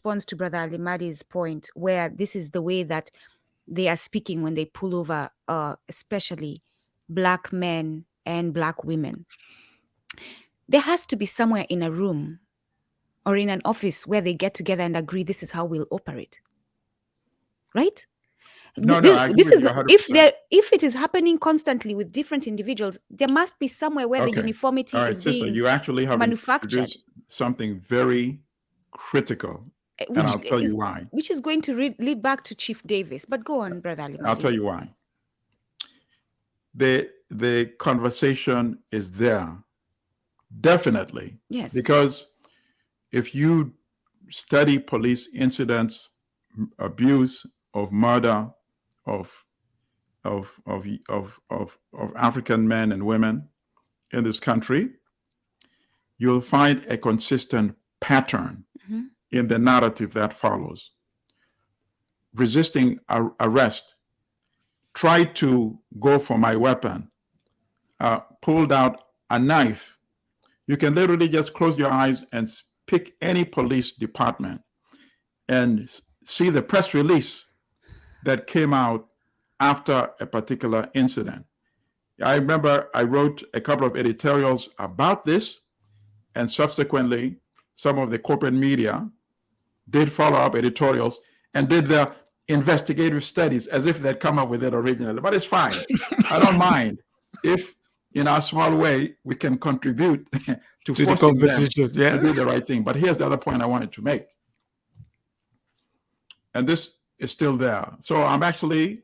response to Brother Alimadi's point, where this is the way that they are speaking when they pull over, especially Black men and Black women. There has to be somewhere in a room or in an office where they get together and agree this is how we'll operate. Right? No, I agree This with is you 100%. if it is happening constantly with different individuals, there must be somewhere where the uniformity is sister, being you actually have manufactured. introduced something very critical, and I'll tell you why. Which is going to lead back to Chief Davis. But go on, Brother Alimadi. I'll tell you why. The conversation is there, definitely. Yes. Because if you study police incidents, abuse, of murder, of African men and women in this country, you'll find a consistent pattern in the narrative that follows. Resisting arrest, tried to go for my weapon, pulled out a knife. You can literally just close your eyes and pick any police department and see the press release that came out after a particular incident. I remember I wrote a couple of editorials about this, and subsequently some of the corporate media did follow-up editorials and did their investigative studies as if they'd come up with it originally. But it's fine. I don't mind if, in our small way, we can contribute to the competition, to do the right thing. But here's the other point I wanted to make. And this is still there. So I'm actually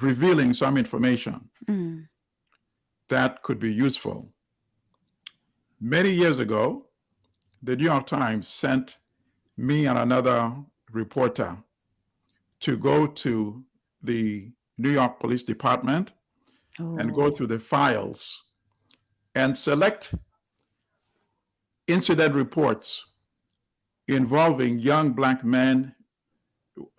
revealing some information that could be useful. Many years ago, the New York Times sent me and another reporter to go to the New York Police Department and go through the files and select incident reports involving young Black men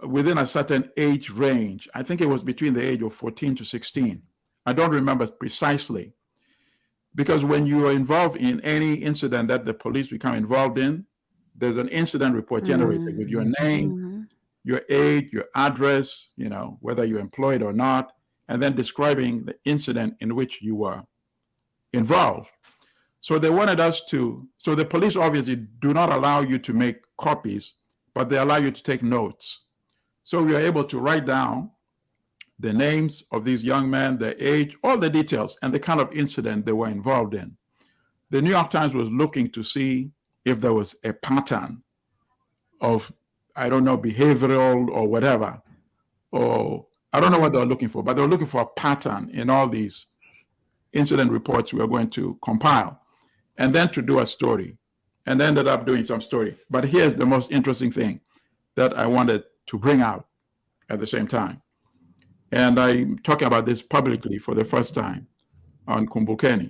within a certain age range. I think it was between the age of 14 to 16. I don't remember precisely. Because when you are involved in any incident that the police become involved in, there's an incident report generated with your name, your age, your address, whether you're employed or not, and then describing the incident in which you were involved. So they wanted us to, so the police obviously do not allow you to make copies, but they allow you to take notes. So we are able to write down the names of these young men, their age, all the details, and the kind of incident they were involved in. The New York Times was looking to see if there was a pattern of, I don't know, behavioral or whatever, or I don't know what they were looking for, but they were looking for a pattern in all these incident reports we are going to compile, and then to do a story, and they ended up doing some story. But here's the most interesting thing that I wanted to bring out at the same time. And I'm talking about this publicly for the first time on Kumbukeni.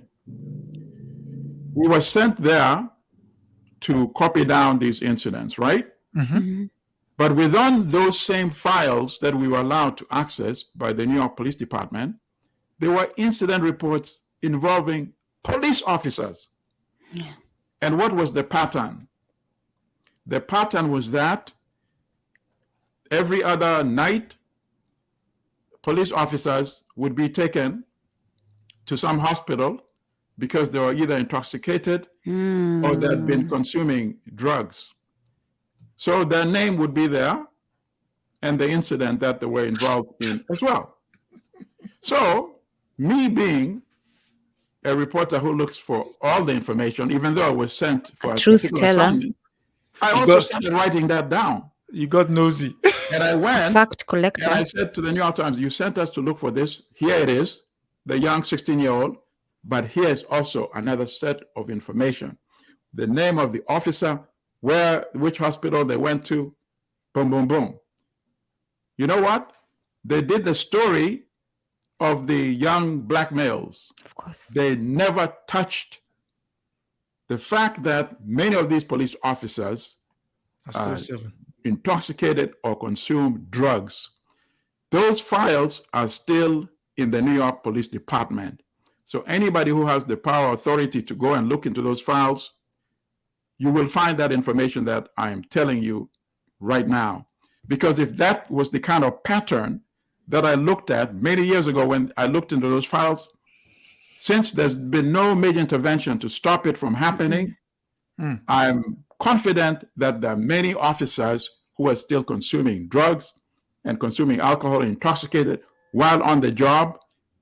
We were sent there to copy down these incidents, right? But within those same files that we were allowed to access by the New York Police Department, there were incident reports involving police officers. And what was the pattern? The pattern was that every other night, police officers would be taken to some hospital because they were either intoxicated or they had been consuming drugs. So their name would be there and the incident that they were involved in as well. So me being a reporter who looks for all the information, even though I was sent for a truth teller, I also started writing that down. You got nosy. And I went, fact collector. And I said to the New York Times, you sent us to look for this. Here it is, the young 16-year-old. But here's also another set of information. The name of the officer, which hospital they went to, boom, boom, boom. You know what? They did the story of the young Black males. Of course. They never touched the fact that many of these police officers are intoxicated or consume drugs. Those files are still in the New York Police Department. So anybody who has the power or authority to go and look into those files you will find that information that I'm telling you right now. Because if that was the kind of pattern that I looked at many years ago when I looked into those files, since there's been no major intervention to stop it from happening, I'm confident that there are many officers who are still consuming drugs and consuming alcohol, intoxicated while on the job,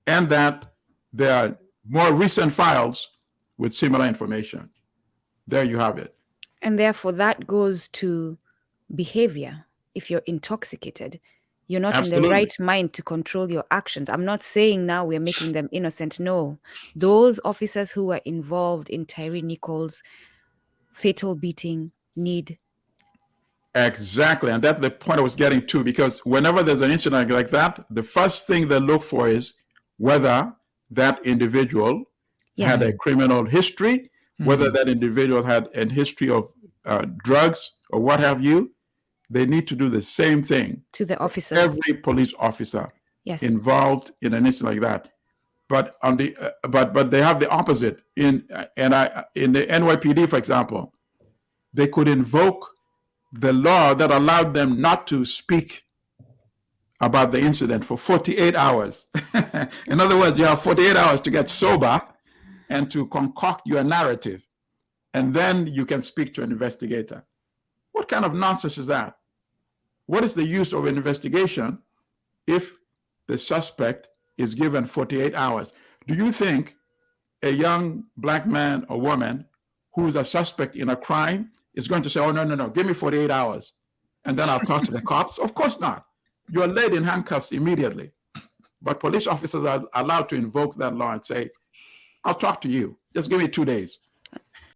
and that there are more recent files with similar information. There you have it. And therefore, that goes to behavior. If you're intoxicated, you're not in the Absolutely. right mind to control your actions. I'm not saying now we're making them innocent. No. Those officers who were involved in Tyre Nichols' fatal beating need. Exactly. And that's the point I was getting to, because whenever there's an incident like that, the first thing they look for is whether that individual Yes. had a criminal history, whether that individual had a history of drugs or what have you. They need to do the same thing To the for officers. every police officer Yes. involved in an incident like that. But on the but they have the opposite. In the NYPD, for example, they could invoke the law that allowed them not to speak about the incident for 48 hours. In other words, you have 48 hours to get sober and to concoct your narrative, and then you can speak to an investigator. What kind of nonsense is that? What is the use of an investigation if the suspect is given 48 hours? Do you think a young black man or woman who's a suspect in a crime is going to say, oh, no, give me 48 hours and then I'll talk to the cops? Of course not. You're laid in handcuffs immediately. But police officers are allowed to invoke that law and say, I'll talk to you. Just give me 2 days.